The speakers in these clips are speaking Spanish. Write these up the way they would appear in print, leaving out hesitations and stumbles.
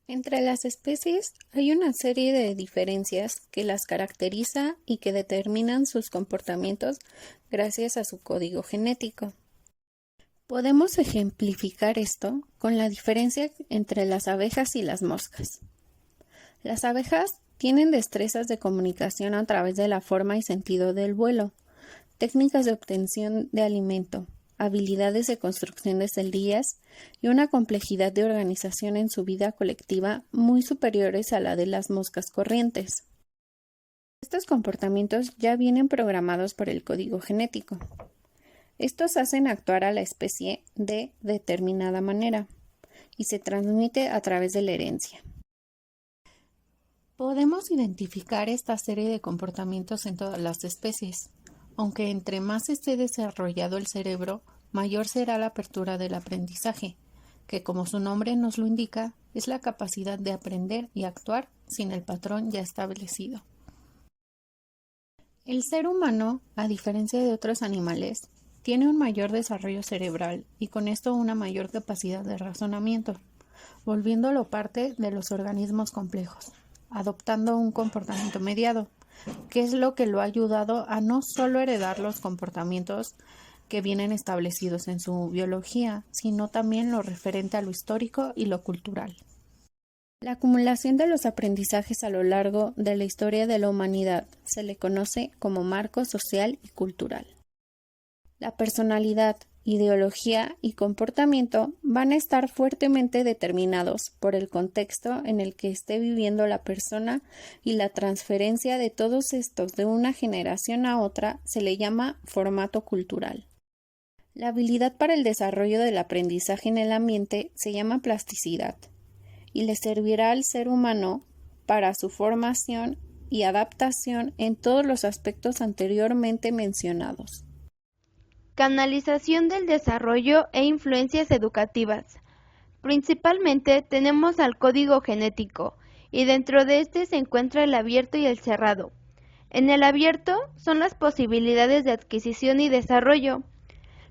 Entre las especies hay una serie de diferencias que las caracteriza y que determinan sus comportamientos gracias a su código genético. Podemos ejemplificar esto con la diferencia entre las abejas y las moscas. Las abejas tienen destrezas de comunicación a través de la forma y sentido del vuelo, técnicas de obtención de alimento, habilidades de construcción de celdillas y una complejidad de organización en su vida colectiva muy superiores a la de las moscas corrientes. Estos comportamientos ya vienen programados por el código genético. Estos hacen actuar a la especie de determinada manera y se transmite a través de la herencia. Podemos identificar esta serie de comportamientos en todas las especies, aunque entre más esté desarrollado el cerebro, mayor será la apertura del aprendizaje, que como su nombre nos lo indica, es la capacidad de aprender y actuar sin el patrón ya establecido. El ser humano, a diferencia de otros animales, tiene un mayor desarrollo cerebral y con esto una mayor capacidad de razonamiento, volviéndolo parte de los organismos complejos, adoptando un comportamiento mediado, que es lo que lo ha ayudado a no solo heredar los comportamientos que vienen establecidos en su biología, sino también lo referente a lo histórico y lo cultural. La acumulación de los aprendizajes a lo largo de la historia de la humanidad se le conoce como marco social y cultural. La personalidad, ideología y comportamiento van a estar fuertemente determinados por el contexto en el que esté viviendo la persona y la transferencia de todos estos de una generación a otra se le llama formato cultural. La habilidad para el desarrollo del aprendizaje en el ambiente se llama plasticidad y le servirá al ser humano para su formación y adaptación en todos los aspectos anteriormente mencionados. Canalización del desarrollo e influencias educativas. Principalmente tenemos al código genético, y dentro de este se encuentra el abierto y el cerrado. En el abierto son las posibilidades de adquisición y desarrollo.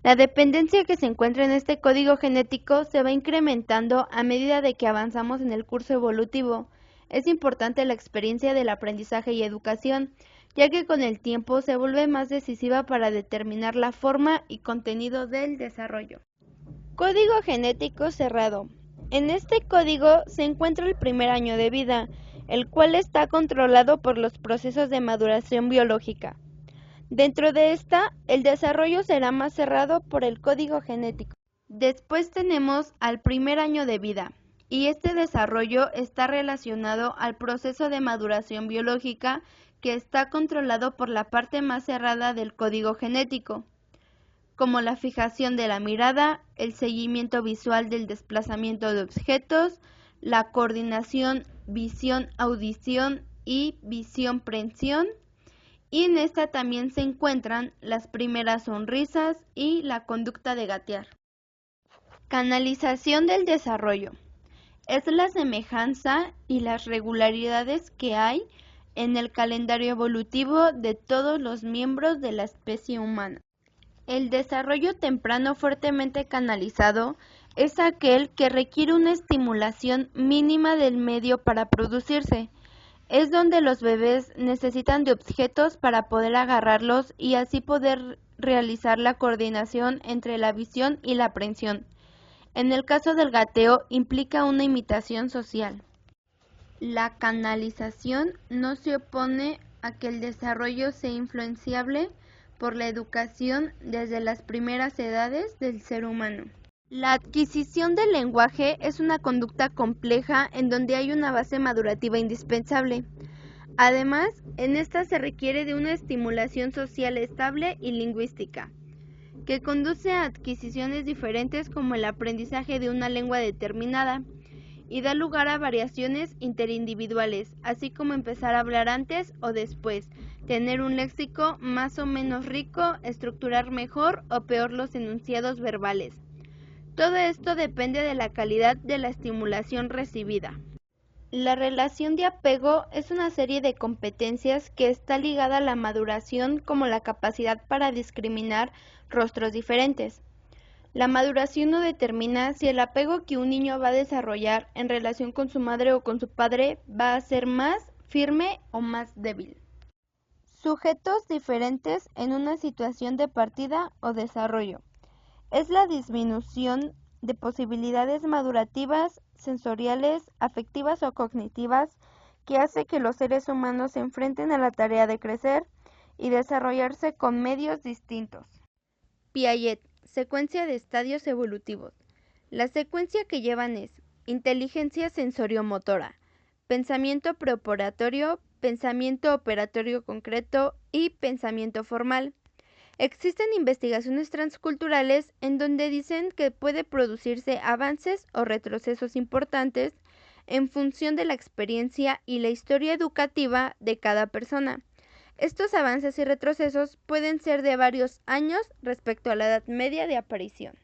La dependencia que se encuentra en este código genético se va incrementando a medida de que avanzamos en el curso evolutivo. Es importante la experiencia del aprendizaje y educación, ya que con el tiempo se vuelve más decisiva para determinar la forma y contenido del desarrollo. Código genético cerrado. En este código se encuentra el primer año de vida, el cual está controlado por los procesos de maduración biológica. Dentro de esta, el desarrollo será más cerrado por el código genético. Después tenemos al primer año de vida, y este desarrollo está relacionado al proceso de maduración biológica que está controlado por la parte más cerrada del código genético, como la fijación de la mirada, el seguimiento visual del desplazamiento de objetos, la coordinación visión-audición y visión-prensión, y en esta también se encuentran las primeras sonrisas y la conducta de gatear. Canalización del desarrollo. Es la semejanza y las regularidades que hay en el calendario evolutivo de todos los miembros de la especie humana. El desarrollo temprano fuertemente canalizado es aquel que requiere una estimulación mínima del medio para producirse. Es donde los bebés necesitan de objetos para poder agarrarlos y así poder realizar la coordinación entre la visión y la aprehensión. En el caso del gateo implica una imitación social. La canalización no se opone a que el desarrollo sea influenciable por la educación desde las primeras edades del ser humano. La adquisición del lenguaje es una conducta compleja en donde hay una base madurativa indispensable. Además, en esta se requiere de una estimulación social estable y lingüística, que conduce a adquisiciones diferentes como el aprendizaje de una lengua determinada, y da lugar a variaciones interindividuales, así como empezar a hablar antes o después, tener un léxico más o menos rico, estructurar mejor o peor los enunciados verbales. Todo esto depende de la calidad de la estimulación recibida. La relación de apego es una serie de competencias que está ligada a la maduración como la capacidad para discriminar rostros diferentes. La maduración no determina si el apego que un niño va a desarrollar en relación con su madre o con su padre va a ser más firme o más débil. Sujetos diferentes en una situación de partida o desarrollo. Es la disminución de posibilidades madurativas, sensoriales, afectivas o cognitivas que hace que los seres humanos se enfrenten a la tarea de crecer y desarrollarse con medios distintos. Piaget, secuencia de estadios evolutivos. La secuencia que llevan es inteligencia sensoriomotora, pensamiento preoperatorio, pensamiento operatorio concreto y pensamiento formal. Existen investigaciones transculturales en donde dicen que puede producirse avances o retrocesos importantes en función de la experiencia y la historia educativa de cada persona. Estos avances y retrocesos pueden ser de varios años respecto a la edad media de aparición.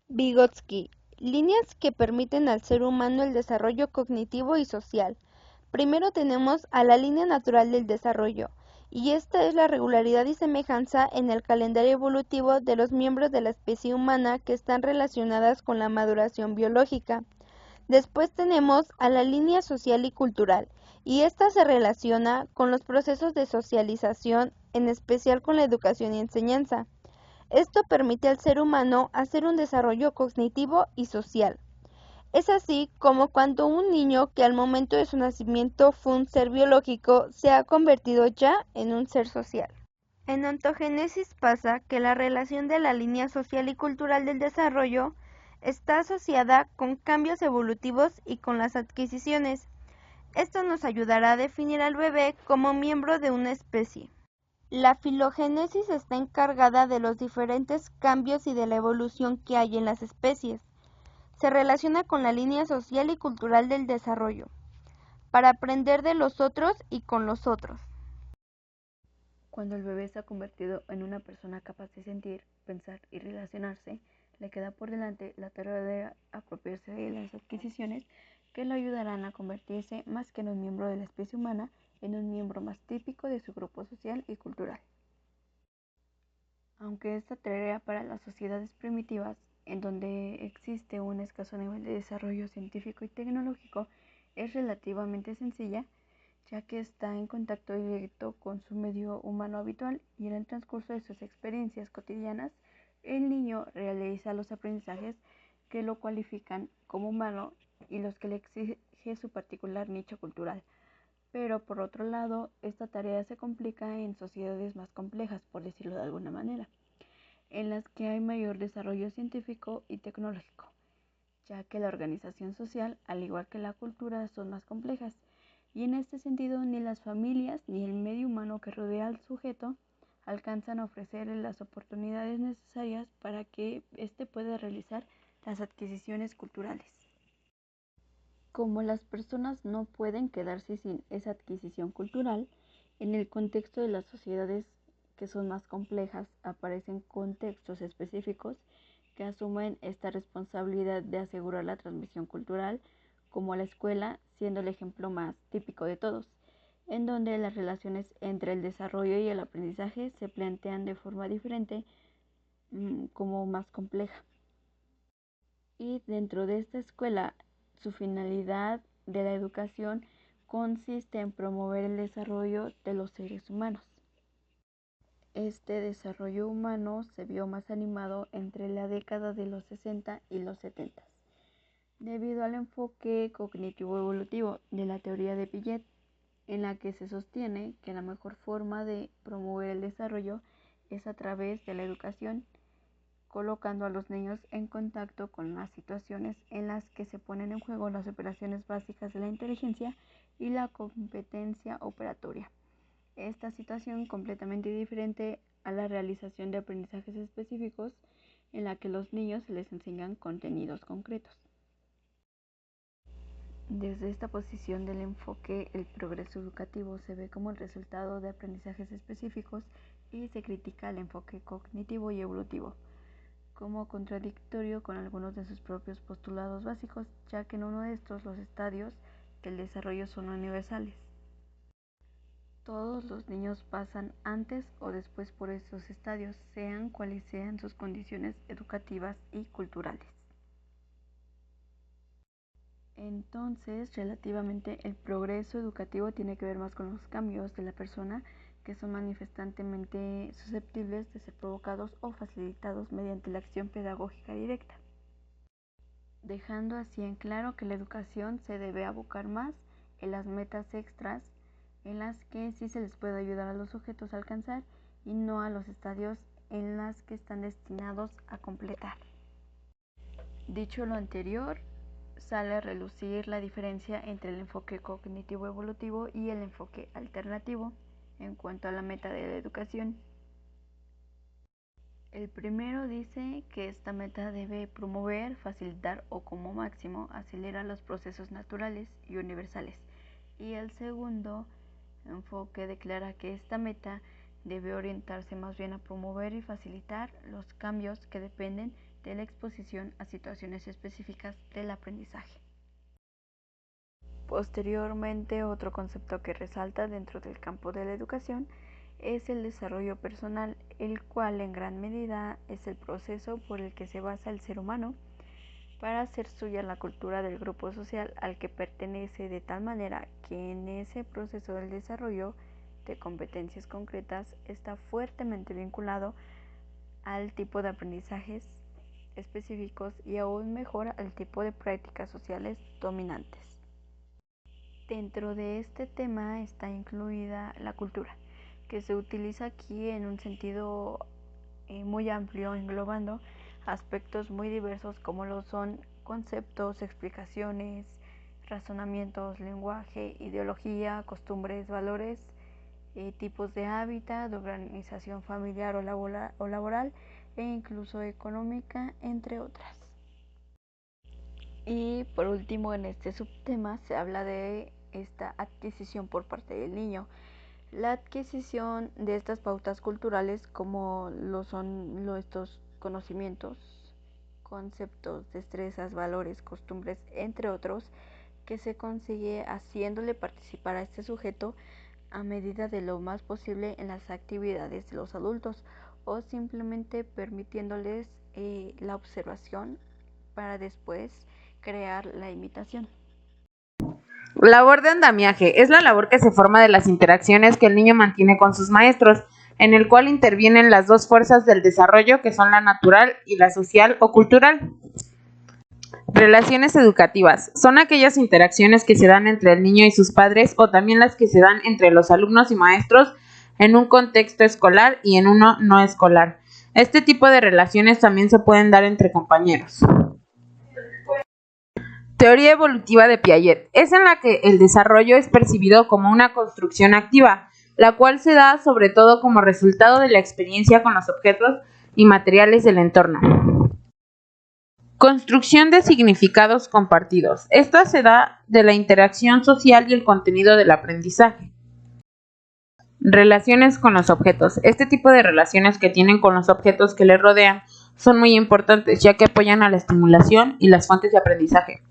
Vygotsky, líneas que permiten al ser humano el desarrollo cognitivo y social. Primero tenemos a la línea natural del desarrollo, y esta es la regularidad y semejanza en el calendario evolutivo de los miembros de la especie humana que están relacionadas con la maduración biológica. Después tenemos a la línea social y cultural, y esta se relaciona con los procesos de socialización, en especial con la educación y enseñanza. Esto permite al ser humano hacer un desarrollo cognitivo y social. Es así como cuando un niño que al momento de su nacimiento fue un ser biológico se ha convertido ya en un ser social. En ontogénesis pasa que la relación de la línea social y cultural del desarrollo está asociada con cambios evolutivos y con las adquisiciones. Esto nos ayudará a definir al bebé como miembro de una especie. La filogénesis está encargada de los diferentes cambios y de la evolución que hay en las especies. Se relaciona con la línea social y cultural del desarrollo, para aprender de los otros y con los otros. Cuando el bebé se ha convertido en una persona capaz de sentir, pensar y relacionarse, le queda por delante la tarea de apropiarse de las adquisiciones que le ayudarán a convertirse más que en un miembro de la especie humana, en un miembro más típico de su grupo social y cultural. Aunque esta tarea para las sociedades primitivas, en donde existe un escaso nivel de desarrollo científico y tecnológico, es relativamente sencilla, ya que está en contacto directo con su medio humano habitual y en el transcurso de sus experiencias cotidianas, el niño realiza los aprendizajes que lo cualifican como humano y los que le exige su particular nicho cultural. Pero por otro lado, esta tarea se complica en sociedades más complejas, por decirlo de alguna manera, en las que hay mayor desarrollo científico y tecnológico, ya que la organización social, al igual que la cultura, son más complejas, y en este sentido ni las familias ni el medio humano que rodea al sujeto alcanzan a ofrecerle las oportunidades necesarias para que éste pueda realizar las adquisiciones culturales. Como las personas no pueden quedarse sin esa adquisición cultural, en el contexto de las sociedades que son más complejas aparecen contextos específicos que asumen esta responsabilidad de asegurar la transmisión cultural, como la escuela siendo el ejemplo más típico de todos, en donde las relaciones entre el desarrollo y el aprendizaje se plantean de forma diferente, como más compleja. Y dentro de esta escuela, su finalidad de la educación consiste en promover el desarrollo de los seres humanos. Este desarrollo humano se vio más animado entre la década de los 60 y los 70, debido al enfoque cognitivo-evolutivo de la teoría de Piaget, en la que se sostiene que la mejor forma de promover el desarrollo es a través de la educación, colocando a los niños en contacto con las situaciones en las que se ponen en juego las operaciones básicas de la inteligencia y la competencia operatoria. Esta situación completamente diferente a la realización de aprendizajes específicos en la que los niños se les enseñan contenidos concretos. Desde esta posición del enfoque, el progreso educativo se ve como el resultado de aprendizajes específicos y se critica el enfoque cognitivo y evolutivo como contradictorio con algunos de sus propios postulados básicos, ya que en uno de estos los estadios del desarrollo son universales. Todos los niños pasan antes o después por estos estadios, sean cuales sean sus condiciones educativas y culturales. Entonces, relativamente, el progreso educativo tiene que ver más con los cambios de la persona que son manifestantemente susceptibles de ser provocados o facilitados mediante la acción pedagógica directa, dejando así en claro que la educación se debe abocar más en las metas extras en las que sí se les puede ayudar a los sujetos a alcanzar y no a los estadios en las que están destinados a completar. Dicho lo anterior, sale a relucir la diferencia entre el enfoque cognitivo evolutivo y el enfoque alternativo en cuanto a la meta de la educación. El primero dice que esta meta debe promover, facilitar o como máximo acelerar los procesos naturales y universales. Y el segundo enfoque declara que esta meta debe orientarse más bien a promover y facilitar los cambios que dependen de la exposición a situaciones específicas del aprendizaje. Posteriormente, otro concepto que resalta dentro del campo de la educación es el desarrollo personal, el cual en gran medida es el proceso por el que se basa el ser humano para hacer suya la cultura del grupo social al que pertenece, de tal manera que en ese proceso del desarrollo de competencias concretas está fuertemente vinculado al tipo de aprendizajes específicos y aún mejor al tipo de prácticas sociales dominantes. Dentro de este tema está incluida la cultura, que se utiliza aquí en un sentido muy amplio, englobando aspectos muy diversos como lo son conceptos, explicaciones, razonamientos, lenguaje, ideología, costumbres, valores, tipos de hábitat, de organización familiar o laboral e incluso económica, entre otras. Y por último, en este subtema se habla de esta adquisición por parte del niño. La adquisición de estas pautas culturales, como lo son estos conocimientos, conceptos, destrezas, valores, costumbres, entre otros, que se consigue haciéndole participar a este sujeto a medida de lo más posible en las actividades de los adultos o simplemente permitiéndoles la observación para después crear la imitación. Labor de andamiaje. Es la labor que se forma de las interacciones que el niño mantiene con sus maestros, en el cual intervienen las dos fuerzas del desarrollo, que son la natural y la social o cultural. Relaciones educativas. Son aquellas interacciones que se dan entre el niño y sus padres o también las que se dan entre los alumnos y maestros en un contexto escolar y en uno no escolar. Este tipo de relaciones también se pueden dar entre compañeros. Teoría evolutiva de Piaget. Es en la que el desarrollo es percibido como una construcción activa, la cual se da sobre todo como resultado de la experiencia con los objetos y materiales del entorno. Construcción de significados compartidos. Esta se da de la interacción social y el contenido del aprendizaje. Relaciones con los objetos. Este tipo de relaciones que tienen con los objetos que les rodean son muy importantes, ya que apoyan a la estimulación y las fuentes de aprendizaje.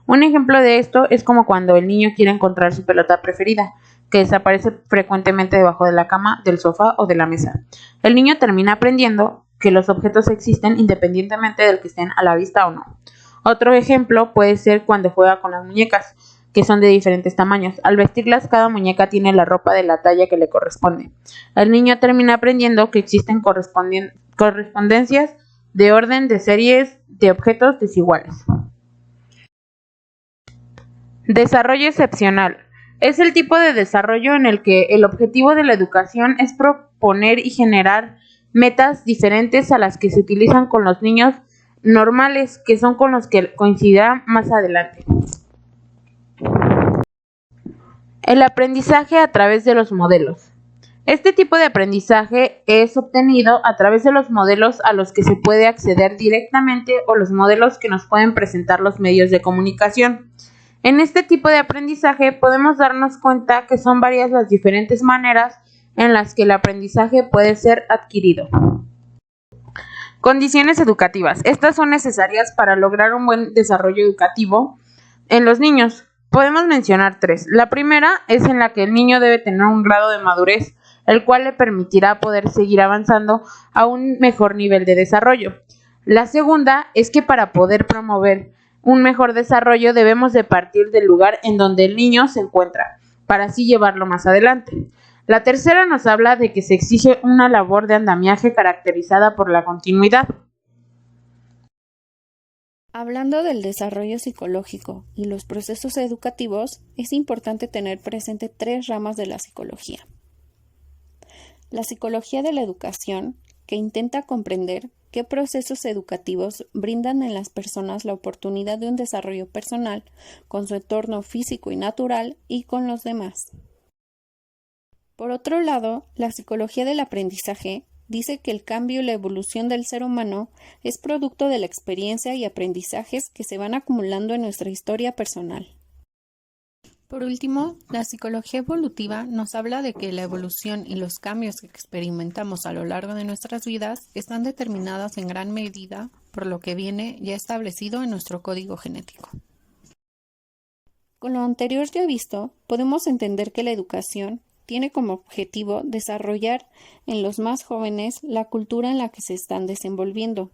Un ejemplo de esto es como cuando el niño quiere encontrar su pelota preferida, que desaparece frecuentemente debajo de la cama, del sofá o de la mesa. El niño termina aprendiendo que los objetos existen independientemente del que estén a la vista o no. Otro ejemplo puede ser cuando juega con las muñecas, que son de diferentes tamaños. Al vestirlas, cada muñeca tiene la ropa de la talla que le corresponde. El niño termina aprendiendo que existen correspondencias de orden de series de objetos desiguales. Desarrollo excepcional. Es el tipo de desarrollo en el que el objetivo de la educación es proponer y generar metas diferentes a las que se utilizan con los niños normales, que son con los que coincidirá más adelante. El aprendizaje a través de los modelos. Este tipo de aprendizaje es obtenido a través de los modelos a los que se puede acceder directamente o los modelos que nos pueden presentar los medios de comunicación. En este tipo de aprendizaje podemos darnos cuenta que son varias las diferentes maneras en las que el aprendizaje puede ser adquirido. Condiciones educativas. Estas son necesarias para lograr un buen desarrollo educativo en los niños. Podemos mencionar tres. La primera es en la que el niño debe tener un grado de madurez, el cual le permitirá poder seguir avanzando a un mejor nivel de desarrollo. La segunda es que para poder promover un mejor desarrollo debemos de partir del lugar en donde el niño se encuentra, para así llevarlo más adelante. La tercera nos habla de que se exige una labor de andamiaje caracterizada por la continuidad. Hablando del desarrollo psicológico y los procesos educativos, es importante tener presente tres ramas de la psicología. La psicología de la educación, que intenta comprender qué procesos educativos brindan en las personas la oportunidad de un desarrollo personal con su entorno físico y natural y con los demás. Por otro lado, la psicología del aprendizaje dice que el cambio y la evolución del ser humano es producto de la experiencia y aprendizajes que se van acumulando en nuestra historia personal. Por último, la psicología evolutiva nos habla de que la evolución y los cambios que experimentamos a lo largo de nuestras vidas están determinados en gran medida por lo que viene ya establecido en nuestro código genético. Con lo anterior ya visto, podemos entender que la educación tiene como objetivo desarrollar en los más jóvenes la cultura en la que se están desenvolviendo.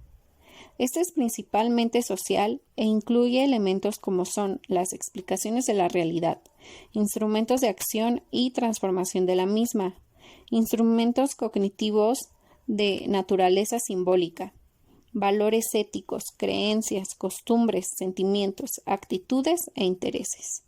Esta es principalmente social e incluye elementos como son las explicaciones de la realidad, instrumentos de acción y transformación de la misma, instrumentos cognitivos de naturaleza simbólica, valores éticos, creencias, costumbres, sentimientos, actitudes e intereses.